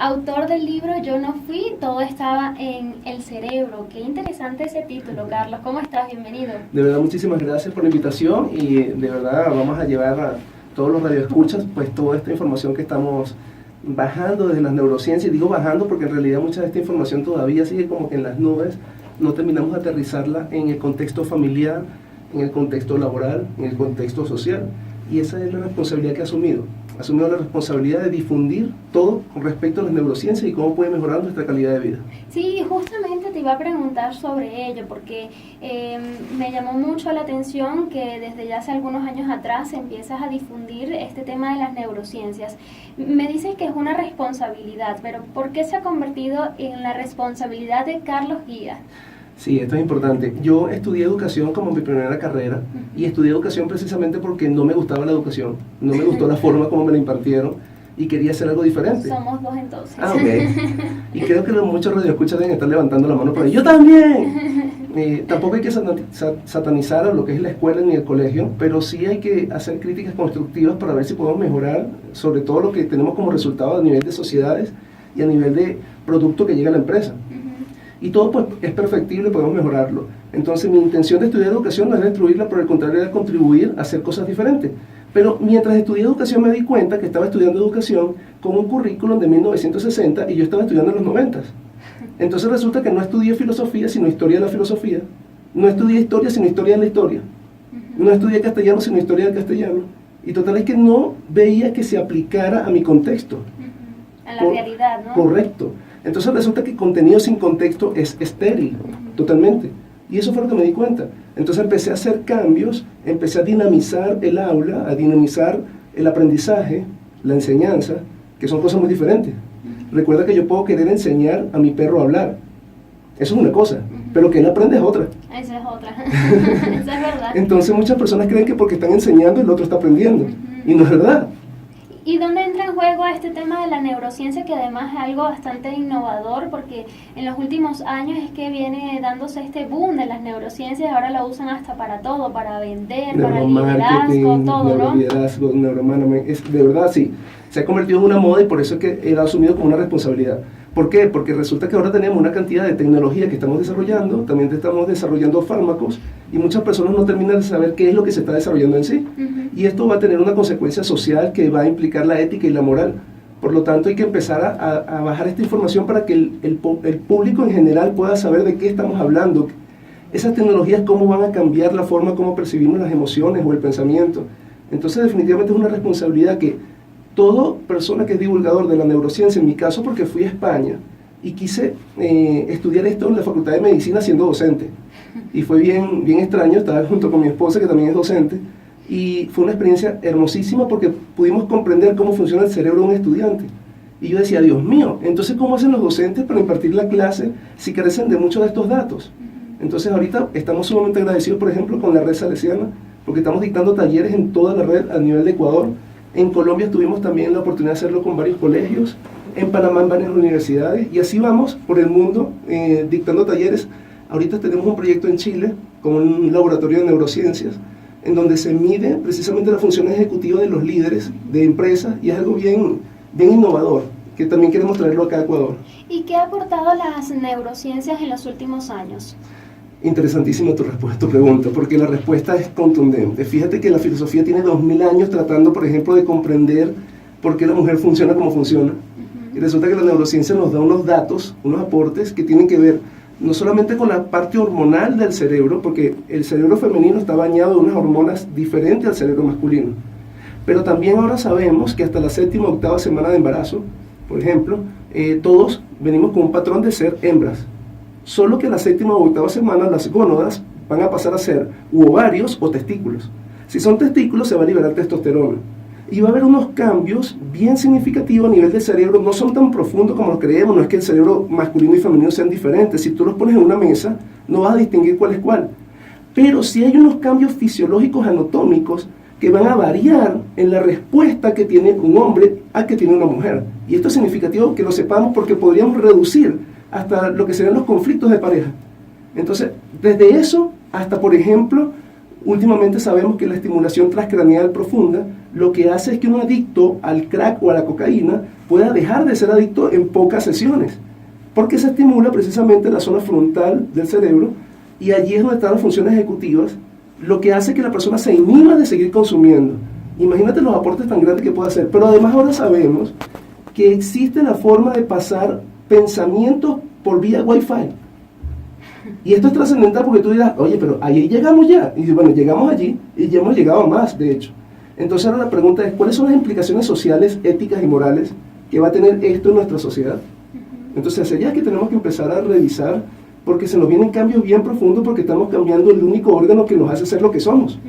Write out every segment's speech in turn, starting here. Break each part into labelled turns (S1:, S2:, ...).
S1: autor del libro Yo no fui, todo estaba en el cerebro. Qué interesante ese título, Carlos. ¿Cómo estás? Bienvenido.
S2: De verdad, muchísimas gracias por la invitación y de verdad vamos a llevar a todos los radioescuchas pues toda esta información que estamos bajando desde las neurociencias. Digo bajando porque en realidad mucha de esta información todavía sigue como que en las nubes, no terminamos de aterrizarla en el contexto familiar, en el contexto laboral, en el contexto social. Y esa es la responsabilidad que he asumido la responsabilidad de difundir todo con respecto a las neurociencias y cómo puede mejorar nuestra calidad de vida.
S1: Sí, justamente te iba a preguntar sobre ello, porque me llamó mucho la atención que desde ya hace algunos años atrás empiezas a difundir este tema de las neurociencias. Me dices que es una responsabilidad, pero ¿por qué se ha convertido en la responsabilidad de Carlos Guía?
S2: Sí, esto es importante. Yo estudié educación como mi primera carrera y estudié educación precisamente porque no me gustaba la educación, no me gustó la forma como me la impartieron y quería hacer algo diferente.
S1: Somos dos entonces.
S2: Ah, ok. Y creo que muchos radioescuchas deben estar levantando la mano por ahí. ¡Yo también! Tampoco hay que satanizar a lo que es la escuela ni el colegio, pero sí hay que hacer críticas constructivas para ver si podemos mejorar sobre todo lo que tenemos como resultado a nivel de sociedades y a nivel de producto que llega a la empresa. Y todo pues, es perfectible, podemos mejorarlo. Entonces mi intención de estudiar educación no es destruirla, por el contrario era contribuir a hacer cosas diferentes. Pero mientras estudié educación me di cuenta que estaba estudiando educación con un currículum de 1960 y yo estaba estudiando en los 90. Entonces resulta que no estudié filosofía, sino historia de la filosofía. No estudié historia, sino historia de la historia. No estudié castellano, sino historia del castellano. Y total es que no veía que se aplicara a mi contexto.
S1: A la realidad, ¿no?
S2: Correcto. Entonces resulta que contenido sin contexto es estéril, totalmente. Y eso fue lo que me di cuenta. Entonces empecé a hacer cambios, empecé a dinamizar el aula, a dinamizar el aprendizaje, la enseñanza, que son cosas muy diferentes. Recuerda que yo puedo querer enseñar a mi perro a hablar. Eso es una cosa, pero que él aprende es otra.
S1: Esa es otra. Esa es verdad.
S2: Entonces muchas personas creen que porque están enseñando el otro está aprendiendo. Y no es verdad.
S1: ¿Y dónde entra en juego este tema de la neurociencia, que además es algo bastante innovador, porque en los últimos años es que viene dándose este boom de las neurociencias, ahora la usan hasta para todo, para vender, para liderazgo, todo, ¿no?
S2: Liderazgo, neuromanagement, de verdad sí, se ha convertido en una moda y por eso es que era asumido como una responsabilidad. ¿Por qué? Porque resulta que ahora tenemos una cantidad de tecnología que estamos desarrollando, también estamos desarrollando fármacos y muchas personas no terminan de saber qué es lo que se está desarrollando en sí. Y esto va a tener una consecuencia social que va a implicar la ética y la moral. Por lo tanto, hay que empezar a bajar esta información para que el público en general pueda saber de qué estamos hablando. Esas tecnologías, cómo van a cambiar la forma como percibimos las emociones o el pensamiento. Entonces, definitivamente es una responsabilidad que toda persona que es divulgador de la neurociencia, en mi caso porque fui a España y quise estudiar esto en la Facultad de Medicina siendo docente. Y fue bien extraño, estaba junto con mi esposa que también es docente, y fue una experiencia hermosísima porque pudimos comprender cómo funciona el cerebro de un estudiante. Y yo decía, Dios mío, entonces ¿cómo hacen los docentes para impartir la clase si carecen de muchos de estos datos? Entonces ahorita estamos sumamente agradecidos, por ejemplo, con la red salesiana, porque estamos dictando talleres en toda la red a nivel de Ecuador. En Colombia tuvimos también la oportunidad de hacerlo con varios colegios, en Panamá en varias universidades, y así vamos por el mundo dictando talleres. Ahorita tenemos un proyecto en Chile con un laboratorio de neurociencias, en donde se mide precisamente la función ejecutiva de los líderes de empresas, y es algo bien innovador, que también queremos traerlo acá a Ecuador.
S1: ¿Y qué ha aportado las neurociencias en los últimos años?
S2: Interesantísima tu pregunta, porque la respuesta es contundente. Fíjate que la filosofía tiene 2000 años tratando, por ejemplo, de comprender por qué la mujer funciona como funciona. Y resulta que la neurociencia nos da unos datos, unos aportes que tienen que ver no solamente con la parte hormonal del cerebro, porque el cerebro femenino está bañado de unas hormonas diferentes al cerebro masculino, pero también ahora sabemos que hasta la 7ª o 8ª semana de embarazo, por ejemplo, todos venimos con un patrón de ser hembras. Solo que en la 7ª o 8ª semana las gónadas van a pasar a ser ovarios o testículos. Si son testículos se va a liberar testosterona. Y va a haber unos cambios bien significativos a nivel del cerebro, no son tan profundos como lo creemos, no es que el cerebro masculino y femenino sean diferentes. Si tú los pones en una mesa, no vas a distinguir cuál es cuál. Pero sí hay unos cambios fisiológicos anatómicos que van a variar en la respuesta que tiene un hombre a que tiene una mujer. Y esto es significativo que lo sepamos porque podríamos reducir hasta lo que serían los conflictos de pareja. Entonces, desde eso hasta, por ejemplo, últimamente sabemos que la estimulación transcraneal profunda lo que hace es que un adicto al crack o a la cocaína pueda dejar de ser adicto en pocas sesiones, porque se estimula precisamente la zona frontal del cerebro y allí es donde están las funciones ejecutivas, lo que hace que la persona se inhiba de seguir consumiendo. Imagínate los aportes tan grandes que puede hacer, pero además ahora sabemos que existe la forma de pasar pensamientos por vía Wi-Fi. Y esto es trascendental porque tú dirás, oye, pero ahí llegamos ya. Y bueno, llegamos allí y ya hemos llegado a más, de hecho. Entonces ahora la pregunta es, ¿cuáles son las implicaciones sociales, éticas y morales que va a tener esto en nuestra sociedad? Entonces hacia allá es que tenemos que empezar a revisar, porque se nos vienen cambios bien profundos, porque estamos cambiando el único órgano que nos hace ser lo que somos.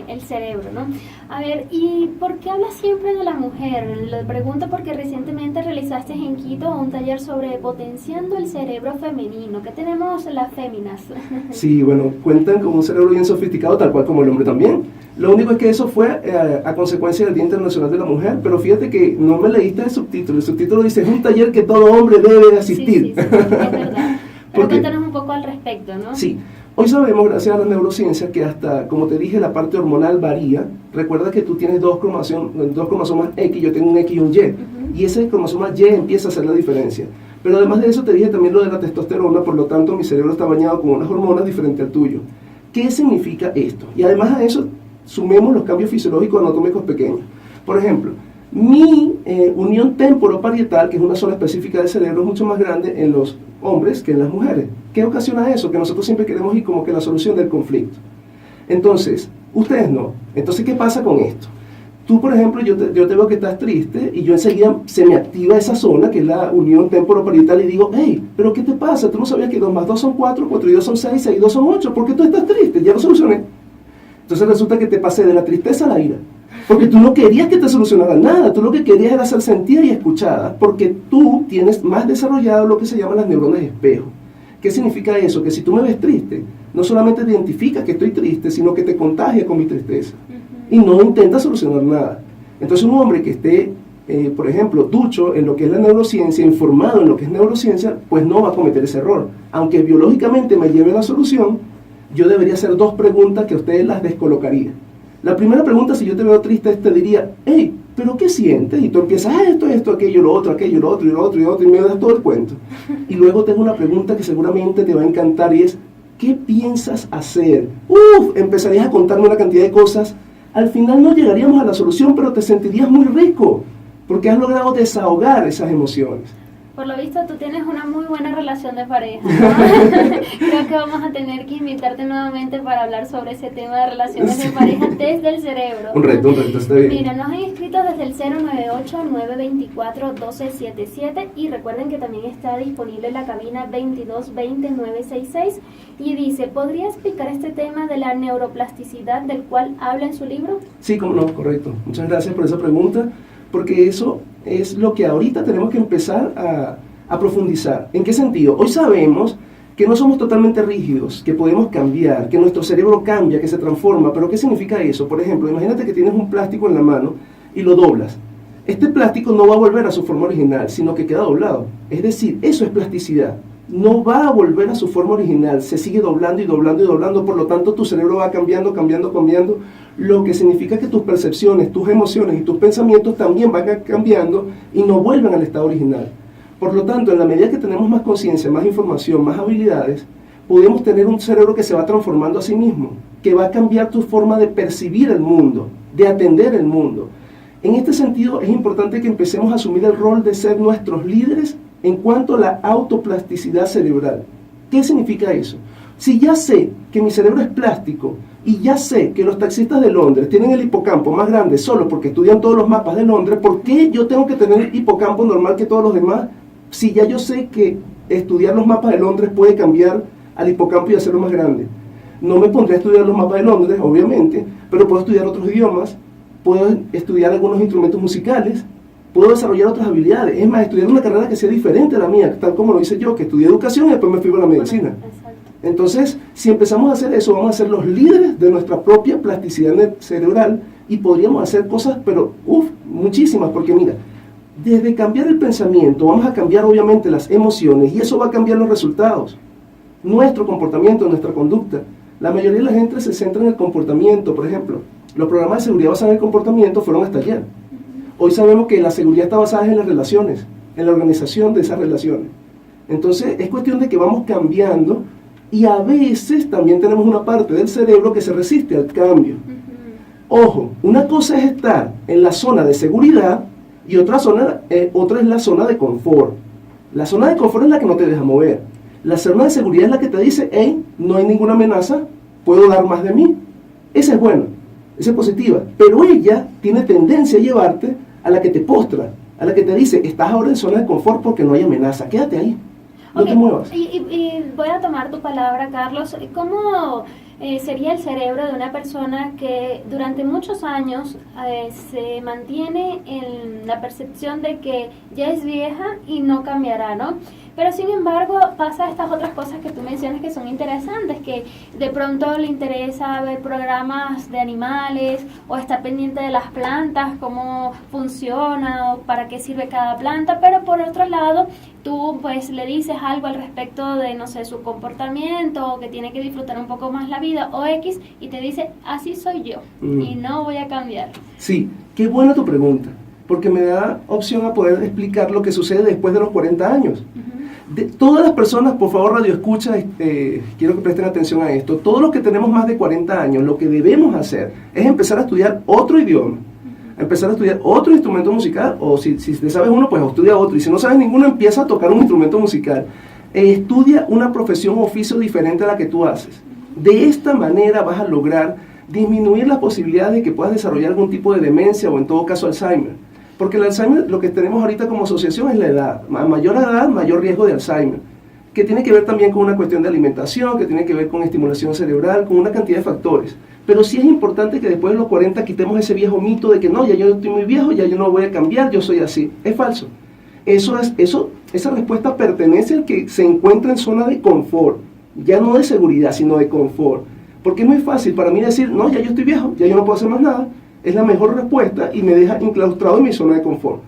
S1: El cerebro, ¿no? A ver, ¿y por qué hablas siempre de la mujer? Lo pregunto porque recientemente realizaste en Quito un taller sobre potenciando el cerebro femenino. ¿Qué tenemos las féminas?
S2: Sí, bueno, cuentan con un cerebro bien sofisticado, tal cual como el hombre también. Lo único es que eso fue a consecuencia del Día Internacional de la Mujer, pero fíjate que no me leíste el subtítulo. El subtítulo dice, es un taller que todo hombre debe asistir.
S1: Sí, es verdad. Pero cuéntanos un poco al respecto, ¿no?
S2: Sí. Hoy sabemos, gracias a las neurociencias, que hasta, como te dije, la parte hormonal varía. Recuerda que tú tienes dos cromosomas X, yo tengo un X y un Y, y ese cromosoma Y empieza a hacer la diferencia. Pero además de eso te dije también lo de la testosterona, por lo tanto mi cerebro está bañado con unas hormonas diferentes al tuyo. ¿Qué significa esto? Y además a eso sumemos los cambios fisiológicos anatómicos pequeños. Por ejemplo, mi unión temporoparietal, que es una zona específica del cerebro, es mucho más grande en los hombres que en las mujeres. ¿Qué ocasiona eso? Que nosotros siempre queremos ir como que la solución del conflicto. Entonces, ustedes no. Entonces, ¿qué pasa con esto? Tú, por ejemplo, yo te veo que estás triste y yo enseguida se me activa esa zona, que es la unión temporoparietal, y digo, hey, ¿pero qué te pasa? ¿Tú no sabías que 2 más 2 son 4, 4 y 2 son 6, 6 y 2 son 8? ¿Por qué tú estás triste? Ya lo solucioné. Entonces resulta que te pasé de la tristeza a la ira. Porque tú no querías que te solucionara nada, tú lo que querías era ser sentida y escuchada, porque tú tienes más desarrollado lo que se llaman las neuronas espejo. ¿Qué significa eso? Que si tú me ves triste, no solamente te identificas que estoy triste, sino que te contagia con mi tristeza. Y no intentas solucionar nada. Entonces un hombre que esté, por ejemplo, ducho en lo que es la neurociencia, informado en lo que es neurociencia, pues no va a cometer ese error. Aunque biológicamente me lleve a la solución, yo debería hacer 2 preguntas que a ustedes las descolocaría. La primera pregunta, si yo te veo triste, te diría, hey, ¿pero qué sientes? Y tú empiezas, esto, aquello, lo otro, y lo otro, y me das todo el cuento. Y luego tengo una pregunta que seguramente te va a encantar y es, ¿qué piensas hacer? Empezarías a contarme una cantidad de cosas. Al final no llegaríamos a la solución, pero te sentirías muy rico, porque has logrado desahogar esas emociones.
S1: Por lo visto tú tienes una muy buena relación de pareja, ¿no? Creo que vamos a tener que invitarte nuevamente para hablar sobre ese tema de relaciones de pareja desde el cerebro.
S2: Un reto, está bien.
S1: Mira, nos han escrito desde el 098-924-1277 y recuerden que también está disponible la cabina 2220-966 y dice, ¿podría explicar este tema de la neuroplasticidad del cual habla en su libro?
S2: Sí, cómo no, correcto. Muchas gracias por esa pregunta, porque eso es lo que ahorita tenemos que empezar a profundizar. ¿En qué sentido? Hoy sabemos que no somos totalmente rígidos, que podemos cambiar, que nuestro cerebro cambia, que se transforma, pero ¿qué significa eso? Por ejemplo, imagínate que tienes un plástico en la mano y lo doblas. Este plástico no va a volver a su forma original, sino que queda doblado. Es decir, eso es plasticidad. No va a volver a su forma original, se sigue doblando y doblando y doblando, por lo tanto tu cerebro va cambiando, lo que significa que tus percepciones, tus emociones y tus pensamientos también van cambiando y no vuelven al estado original. Por lo tanto, en la medida que tenemos más conciencia, más información, más habilidades, podemos tener un cerebro que se va transformando a sí mismo, que va a cambiar tu forma de percibir el mundo, de atender el mundo. En este sentido, es importante que empecemos a asumir el rol de ser nuestros líderes en cuanto a la autoplasticidad cerebral. ¿Qué significa eso? Si ya sé que mi cerebro es plástico y ya sé que los taxistas de Londres tienen el hipocampo más grande solo porque estudian todos los mapas de Londres, ¿por qué yo tengo que tener el hipocampo normal que todos los demás? Si ya yo sé que estudiar los mapas de Londres puede cambiar al hipocampo y hacerlo más grande. No me pondré a estudiar los mapas de Londres, obviamente, pero puedo estudiar otros idiomas, puedo estudiar algunos instrumentos musicales, puedo desarrollar otras habilidades. Es más, estudiar una carrera que sea diferente a la mía, tal como lo hice yo, que estudié educación y después me fui a la medicina. Entonces, si empezamos a hacer eso, vamos a ser los líderes de nuestra propia plasticidad cerebral y podríamos hacer cosas, pero muchísimas, porque mira, desde cambiar el pensamiento, vamos a cambiar obviamente las emociones y eso va a cambiar los resultados, nuestro comportamiento, nuestra conducta. La mayoría de la gente se centra en el comportamiento. Por ejemplo, los programas de seguridad basados en el comportamiento fueron hasta ayer. Hoy sabemos que la seguridad está basada en las relaciones, en la organización de esas relaciones. Entonces es cuestión de que vamos cambiando, y a veces también tenemos una parte del cerebro que se resiste al cambio. Ojo, una cosa es estar en la zona de seguridad y otra es la zona de confort. La zona de confort es la que no te deja mover. La zona de seguridad es la que te dice, hey, no hay ninguna amenaza, puedo dar más de mí. Esa es buena, esa es positiva. Pero ella tiene tendencia a llevarte a la que te postra, a la que te dice, estás ahora en zona de confort porque no hay amenaza, quédate ahí, no te muevas.
S1: Y voy a tomar tu palabra, Carlos. ¿Cómo sería el cerebro de una persona que durante muchos años se mantiene en la percepción de que ya es vieja y no cambiará, ¿no? Pero sin embargo pasa estas otras cosas que tú mencionas que son interesantes, que de pronto le interesa ver programas de animales o estar pendiente de las plantas, cómo funciona o para qué sirve cada planta, pero por otro lado tú pues le dices algo al respecto de, no sé, su comportamiento o que tiene que disfrutar un poco más la vida o X y te dice, así soy yo y no voy a cambiar.
S2: Sí, qué buena tu pregunta, porque me da opción a poder explicar lo que sucede después de los 40 años. De todas las personas, por favor, radio escucha, quiero que presten atención a esto. Todos los que tenemos más de 40 años, lo que debemos hacer es empezar a estudiar otro idioma, empezar a estudiar otro instrumento musical, o si te sabes uno, pues estudia otro, y si no sabes ninguno, empieza a tocar un instrumento musical. Estudia una profesión o oficio diferente a la que tú haces. De esta manera vas a lograr disminuir las posibilidades de que puedas desarrollar algún tipo de demencia o en todo caso Alzheimer. Porque el Alzheimer, lo que tenemos ahorita como asociación es la edad. A mayor edad, mayor riesgo de Alzheimer. Que tiene que ver también con una cuestión de alimentación, que tiene que ver con estimulación cerebral, con una cantidad de factores. Pero sí es importante que después de los 40 quitemos ese viejo mito de que no, ya yo estoy muy viejo, ya yo no voy a cambiar, yo soy así. Es falso. Esa respuesta pertenece al que se encuentra en zona de confort. Ya no de seguridad, sino de confort. Porque es muy fácil para mí decir, no, ya yo estoy viejo, ya yo no puedo hacer más nada. Es la mejor respuesta y me deja enclaustrado en mi zona de confort.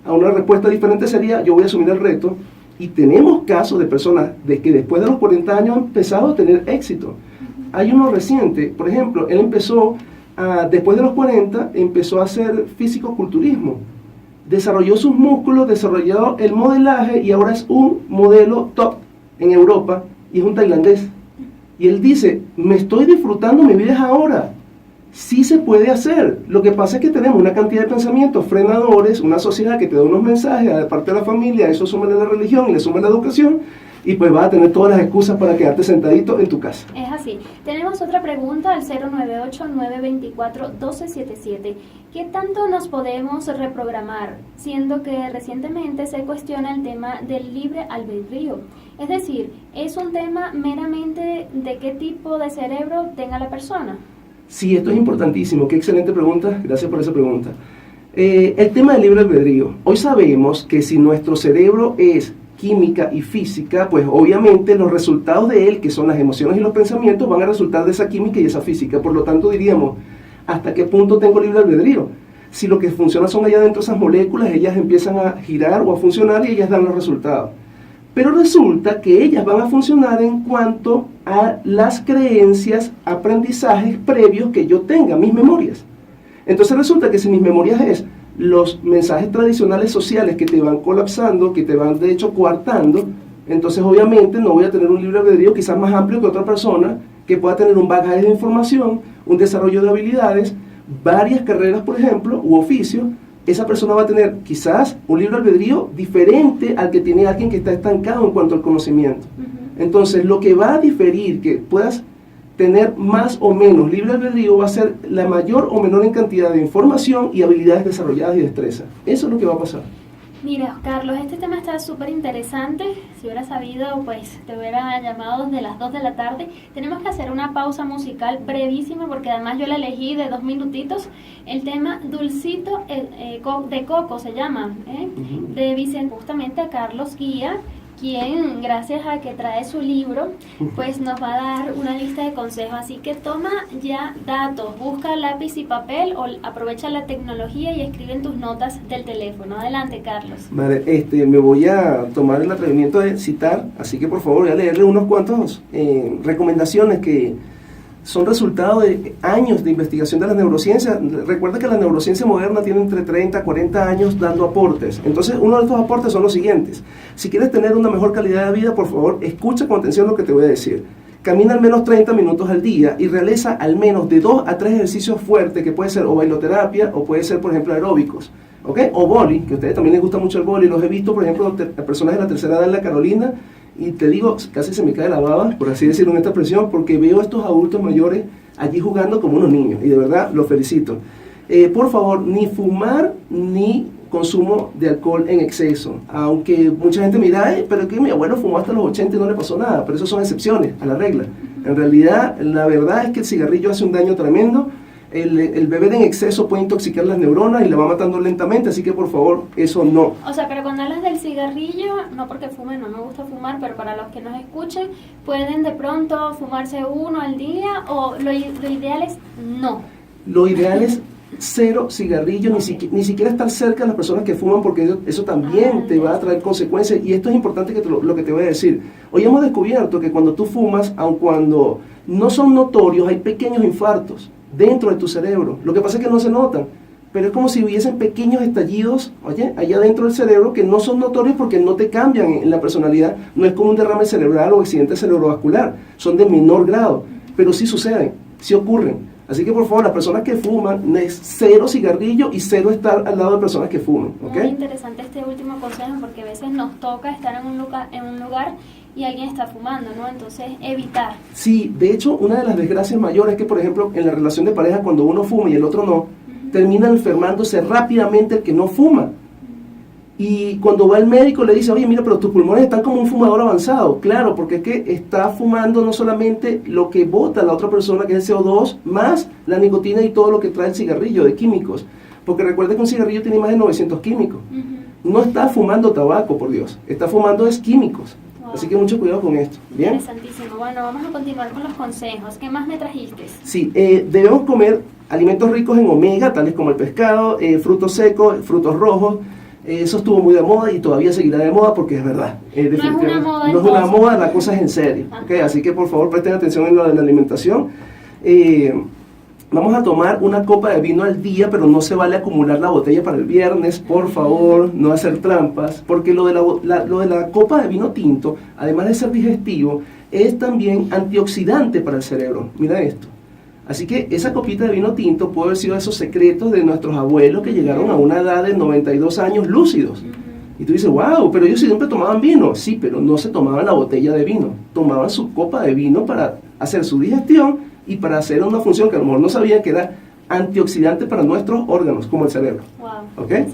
S2: A una respuesta diferente sería, yo voy a asumir el reto, y tenemos casos de personas de que después de los 40 años han empezado a tener éxito. Hay uno reciente, por ejemplo, él empezó, después de los 40, empezó a hacer físico-culturismo. Desarrolló sus músculos, desarrolló el modelaje y ahora es un modelo top en Europa y es un tailandés. Y él dice, me estoy disfrutando mi vida ahora. Sí se puede hacer. Lo que pasa es que tenemos una cantidad de pensamientos frenadores, una sociedad que te da unos mensajes de parte de la familia, eso suma la religión y le suma la educación, y pues vas a tener todas las excusas para quedarte sentadito en tu casa.
S1: Es así. Tenemos otra pregunta al 098-924-1277. ¿Qué tanto nos podemos reprogramar, siendo que recientemente se cuestiona el tema del libre albedrío? Es decir, ¿es un tema meramente de qué tipo de cerebro tenga la persona?
S2: Sí, esto es importantísimo. Qué excelente pregunta. Gracias por esa pregunta. El tema del libre albedrío. Hoy sabemos que si nuestro cerebro es química y física, pues obviamente los resultados de él, que son las emociones y los pensamientos, van a resultar de esa química y esa física. Por lo tanto, diríamos, ¿hasta qué punto tengo libre albedrío? Si lo que funciona son allá dentro esas moléculas, ellas empiezan a girar o a funcionar y ellas dan los resultados. Pero resulta que ellas van a funcionar en cuanto a las creencias, aprendizajes previos que yo tenga, mis memorias. Entonces resulta que si mis memorias es los mensajes tradicionales sociales que te van colapsando, que te van de hecho coartando, entonces obviamente no voy a tener un libre albedrío quizás más amplio que otra persona que pueda tener un bagaje de información, un desarrollo de habilidades, varias carreras por ejemplo, u oficios. Esa persona va a tener quizás un libre albedrío diferente al que tiene alguien que está estancado en cuanto al conocimiento. Entonces, lo que va a diferir que puedas tener más o menos libre albedrío va a ser la mayor o menor en cantidad de información y habilidades desarrolladas y destreza. Eso es lo que va a pasar.
S1: Mira, Carlos, este tema está súper interesante. Si hubiera sabido, pues te hubiera llamado desde las 2 de la tarde. Tenemos que hacer una pausa musical brevísima porque además yo la elegí de 2 minutitos. El tema Dulcito de Coco se llama, de Vicente, justamente a Carlos Guía, quien gracias a que trae su libro, pues nos va a dar una lista de consejos. Así que toma ya datos, busca lápiz y papel o aprovecha la tecnología y escribe en tus notas del teléfono. Adelante, Carlos.
S2: Vale, me voy a tomar el atrevimiento de citar, así que por favor voy a leerle unos cuantos recomendaciones que son resultado de años de investigación de la neurociencia. Recuerda que la neurociencia moderna tiene entre 30 a 40 años dando aportes. Entonces, uno de estos aportes son los siguientes. Si quieres tener una mejor calidad de vida, por favor, escucha con atención lo que te voy a decir. Camina al menos 30 minutos al día y realiza al menos de 2 a 3 ejercicios fuertes, que puede ser o bailoterapia o puede ser, por ejemplo, aeróbicos. ¿Ok? O vóley, que a ustedes también les gusta mucho el vóley. Los he visto, por ejemplo, personas de la tercera edad en la Carolina, y te digo, casi se me cae la baba, por así decirlo en esta expresión, porque veo a estos adultos mayores allí jugando como unos niños, y de verdad los felicito. Por favor, ni fumar ni consumo de alcohol en exceso, aunque mucha gente mira, pero es que mi abuelo fumó hasta los 80 y no le pasó nada, pero eso son excepciones a la regla. En realidad, la verdad es que el cigarrillo hace un daño tremendo. El beber en exceso puede intoxicar las neuronas y la va matando lentamente, así que por favor, eso no.
S1: O sea, pero cuando hablas del cigarrillo, no porque fume, no me gusta fumar, pero para los que nos escuchen, pueden de pronto fumarse uno al día, o lo ideal es no.
S2: Lo ideal es cero cigarrillo, ni siquiera estar cerca de las personas que fuman, porque eso también te va a traer consecuencias, y esto es importante que lo que te voy a decir. Hoy hemos descubierto que cuando tú fumas, aun cuando no son notorios, hay pequeños infartos dentro de tu cerebro. Lo que pasa es que no se notan, pero es como si hubiesen pequeños estallidos, oye, allá dentro del cerebro, que no son notorios porque no te cambian en la personalidad. No es como un derrame cerebral o accidente cerebrovascular, son de menor grado, pero sí suceden, sí ocurren. Así que por favor, las personas que fuman, es cero cigarrillo y cero estar al lado de personas que fuman, ¿okay?
S1: Muy interesante este último consejo, porque a veces nos toca estar en un lugar y alguien está fumando, ¿no? Entonces, evitar.
S2: Sí, de hecho, una de las desgracias mayores es que, por ejemplo, en la relación de pareja, cuando uno fuma y el otro no, termina enfermándose rápidamente el que no fuma. Y cuando va al médico le dice, oye, mira, pero tus pulmones están como un fumador avanzado. Claro, porque es que está fumando no solamente lo que bota la otra persona, que es el CO2, más la nicotina y todo lo que trae el cigarrillo de químicos. Porque recuerda que un cigarrillo tiene más de 900 químicos. No está fumando tabaco, por Dios. Está fumando es químicos. Wow. Así que mucho cuidado con esto. ¿Bien?
S1: Interesantísimo. Bueno, vamos a continuar con los consejos. ¿Qué más me trajiste?
S2: Sí, debemos comer alimentos ricos en omega, tales como el pescado, frutos secos, frutos rojos. Eso estuvo muy de moda y todavía seguirá de moda, porque es verdad.
S1: No es una moda.
S2: No es una moda, la cosa es en serio. ¿Okay? Así que por favor presten atención en lo de la alimentación. Vamos a tomar una copa de vino al día, pero no se vale acumular la botella para el viernes, por favor, no hacer trampas, porque lo de la copa de vino tinto, además de ser digestivo, es también antioxidante para el cerebro. Mira esto. Así que esa copita de vino tinto puede haber sido esos secretos de nuestros abuelos que llegaron a una edad de 92 años lúcidos. Y tú dices, wow, pero ellos siempre tomaban vino. Sí, pero no se tomaban la botella de vino, tomaban su copa de vino para hacer su digestión y para hacer una función que a lo mejor no sabían, que era antioxidante para nuestros órganos, como el cerebro.
S1: Wow,
S2: ¿Okay?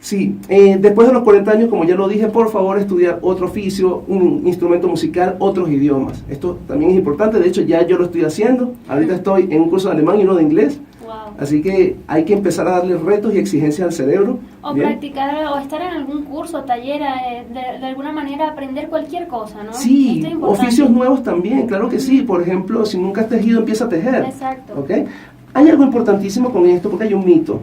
S2: Sí, después de los 40 años, como ya lo dije, por favor estudiar otro oficio, un instrumento musical, otros idiomas. Esto también es importante, de hecho ya yo lo estoy haciendo. Ahorita estoy en un curso de alemán y uno de inglés.
S1: Wow.
S2: Así que hay que empezar a darle retos y exigencias al cerebro.
S1: O ¿bien? Practicar o estar en algún curso, taller, de alguna manera aprender cualquier cosa, ¿no?
S2: Sí, oficios nuevos también, claro que sí. Por ejemplo, si nunca has tejido, empieza a tejer.
S1: Exacto.
S2: ¿Okay? Hay algo importantísimo con esto, porque hay un mito.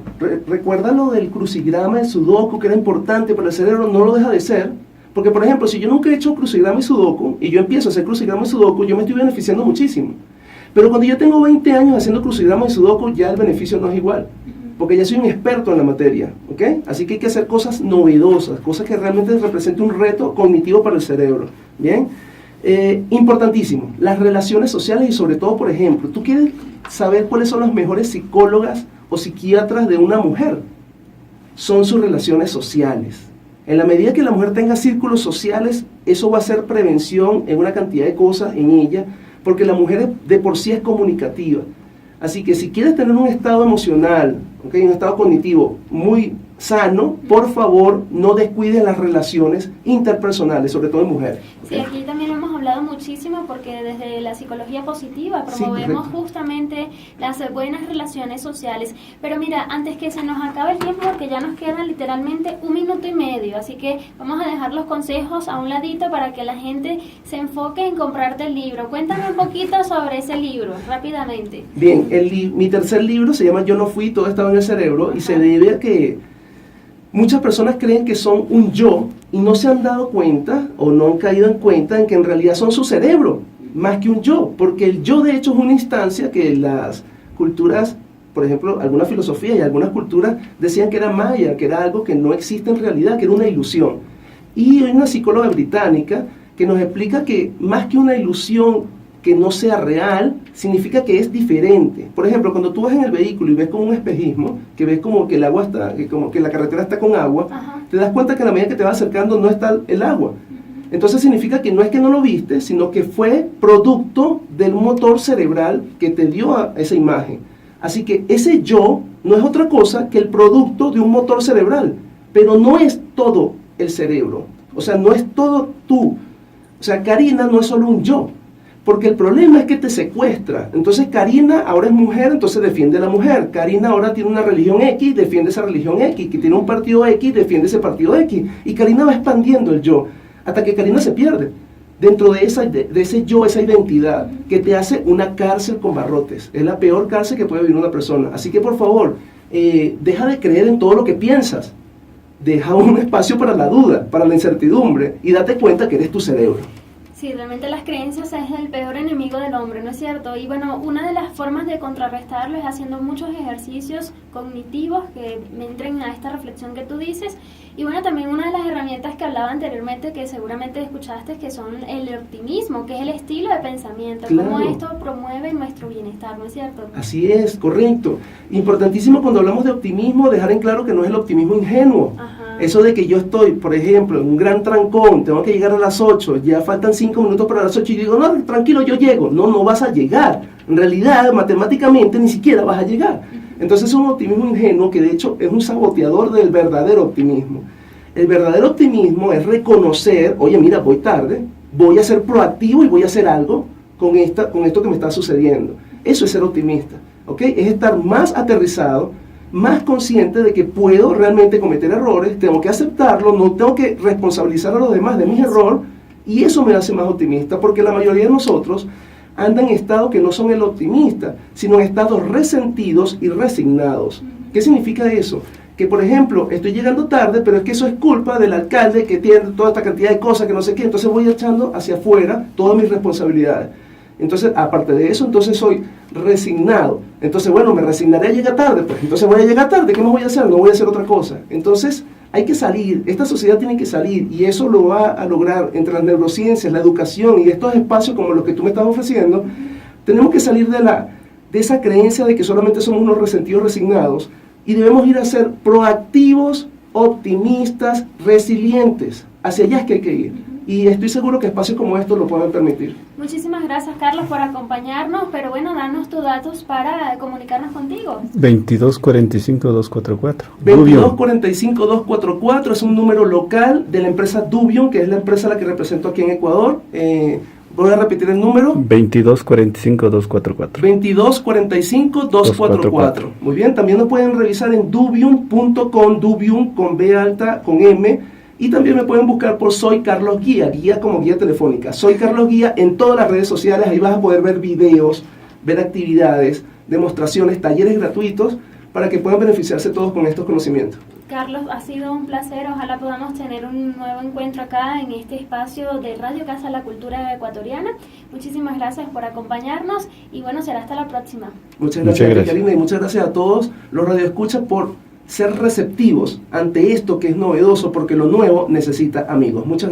S2: Recuerda lo del crucigrama, el sudoku, que era importante para el cerebro, no lo deja de ser. Porque, por ejemplo, si yo nunca he hecho crucigrama y sudoku, y yo empiezo a hacer crucigrama y sudoku, yo me estoy beneficiando muchísimo. Pero cuando yo tengo 20 años haciendo crucigrama y sudoku, ya el beneficio no es igual. Porque ya soy un experto en la materia, ¿ok? Así que hay que hacer cosas novedosas, cosas que realmente representen un reto cognitivo para el cerebro, ¿bien? Importantísimo, las relaciones sociales y sobre todo, por ejemplo, ¿tú quieres saber cuáles son las mejores psicólogas o psiquiatras de una mujer? Son sus relaciones sociales. En la medida que la mujer tenga círculos sociales, eso va a ser prevención en una cantidad de cosas en ella, porque la mujer de por sí es comunicativa. Así que si quieres tener un estado emocional, ¿okay? Un estado cognitivo muy sano, por favor, no descuides las relaciones interpersonales, sobre todo en mujeres.
S1: Sí, aquí también hemos hablado muchísimo, porque desde la psicología positiva promovemos justamente las buenas relaciones sociales. Pero mira, antes que se nos acabe el tiempo, porque ya nos queda literalmente 1 minuto y medio, así que vamos a dejar los consejos a un ladito para que la gente se enfoque en comprarte el libro. Cuéntame un poquito sobre ese libro, rápidamente.
S2: Bien, mi tercer libro se llama Yo no fui, todo estaba en el cerebro. Ajá. Y se debe a que muchas personas creen que son un yo y no se han dado cuenta o no han caído en cuenta en que en realidad son su cerebro. más que un yo, porque el yo de hecho es una instancia que las culturas, por ejemplo, algunas filosofías y algunas culturas decían que era maya, que era algo que no existe en realidad, que era una ilusión. Y hay una psicóloga británica que nos explica que más que una ilusión que no sea real, significa que es diferente. Por ejemplo, cuando tú vas en el vehículo y ves como un espejismo, que ves como que el agua está, como que la carretera está con agua,
S1: Ajá.
S2: te das cuenta que a la medida que te vas acercando no está el agua. Entonces significa que no es que no lo viste, sino que fue producto del motor cerebral que te dio a esa imagen. Así que ese yo no es otra cosa que el producto de un motor cerebral, pero no es todo el cerebro, o sea, no es todo tú. O sea, Karina no es solo un yo, porque el problema es que te secuestra. Entonces Karina ahora es mujer, entonces defiende a la mujer. Karina ahora tiene una religión X, defiende esa religión X. Que tiene un partido X, defiende ese partido X. Y Karina va expandiendo el yo, hasta que Karina se pierde dentro de ese yo, esa identidad, que te hace una cárcel con barrotes. Es la peor cárcel que puede vivir una persona. Así que por favor, deja de creer en todo lo que piensas. Deja un espacio para la duda, para la incertidumbre, y date cuenta que eres tu cerebro.
S1: Sí, realmente las creencias es el peor enemigo del hombre, ¿no es cierto? Y bueno, una de las formas de contrarrestarlo es haciendo muchos ejercicios cognitivos que entren a esta reflexión que tú dices. Y bueno, también una de las herramientas que hablaba anteriormente, que seguramente escuchaste, que son el optimismo, que es el estilo de pensamiento,
S2: Claro.
S1: cómo esto promueve nuestro bienestar, ¿no es cierto?
S2: Así es, correcto. Importantísimo cuando hablamos de optimismo, dejar en claro que no es el optimismo ingenuo.
S1: Ajá.
S2: Eso de que yo estoy, por ejemplo, en un gran trancón, tengo que llegar a las 8, ya faltan 5 minutos para las 8 y digo, no, tranquilo, yo llego. No, no vas a llegar. En realidad, matemáticamente, ni siquiera vas a llegar. Entonces es un optimismo ingenuo que de hecho es un saboteador del verdadero optimismo. El verdadero optimismo es reconocer, oye, mira, voy tarde, voy a ser proactivo y voy a hacer algo con esto que me está sucediendo. Eso es ser optimista, ¿ok? Es estar más aterrizado, más consciente de que puedo realmente cometer errores, tengo que aceptarlo, no tengo que responsabilizar a los demás de mis errores, y eso me hace más optimista, porque la mayoría de nosotros andan en estados que no son el optimista, sino en estados resentidos y resignados. ¿Qué significa eso? Que, por ejemplo, estoy llegando tarde, pero es que eso es culpa del alcalde que tiene toda esta cantidad de cosas que no sé qué, entonces voy echando hacia afuera todas mis responsabilidades. Entonces, aparte de eso, entonces soy resignado. Entonces, bueno, me resignaré a llegar tarde, pues entonces voy a llegar tarde, ¿qué más voy a hacer? No voy a hacer otra cosa. Entonces, hay que salir, esta sociedad tiene que salir, y eso lo va a lograr entre las neurociencias, la educación y estos espacios como los que tú me estás ofreciendo. Tenemos que salir de esa creencia de que solamente somos unos resentidos resignados, y debemos ir a ser proactivos, optimistas, resilientes. Hacia allá es que hay que ir. Y estoy seguro que espacios como estos lo pueden permitir.
S1: Muchísimas gracias, Carlos, por acompañarnos, pero bueno, danos tus datos para comunicarnos contigo.
S3: 2245-244.
S2: 2245-244 es un número local de la empresa Dubion, que es la empresa a la que represento aquí en Ecuador. Voy a repetir el número.
S3: 2245-244.
S2: 2245-244. Muy bien, también nos pueden revisar en dubium.com, Dubium con B alta, con M. Y también me pueden buscar por Soy Carlos Guía, guía como guía telefónica. Soy Carlos Guía en todas las redes sociales, ahí vas a poder ver videos, ver actividades, demostraciones, talleres gratuitos para que puedan beneficiarse todos con estos conocimientos.
S1: Carlos, ha sido un placer, ojalá podamos tener un nuevo encuentro acá en este espacio de Radio Casa La Cultura Ecuatoriana. Muchísimas gracias por acompañarnos y bueno, será hasta la próxima.
S2: Muchas gracias, Karina, y muchas gracias a todos los radioescuchas por ser receptivos ante esto que es novedoso, porque lo nuevo necesita amigos. Muchas gracias.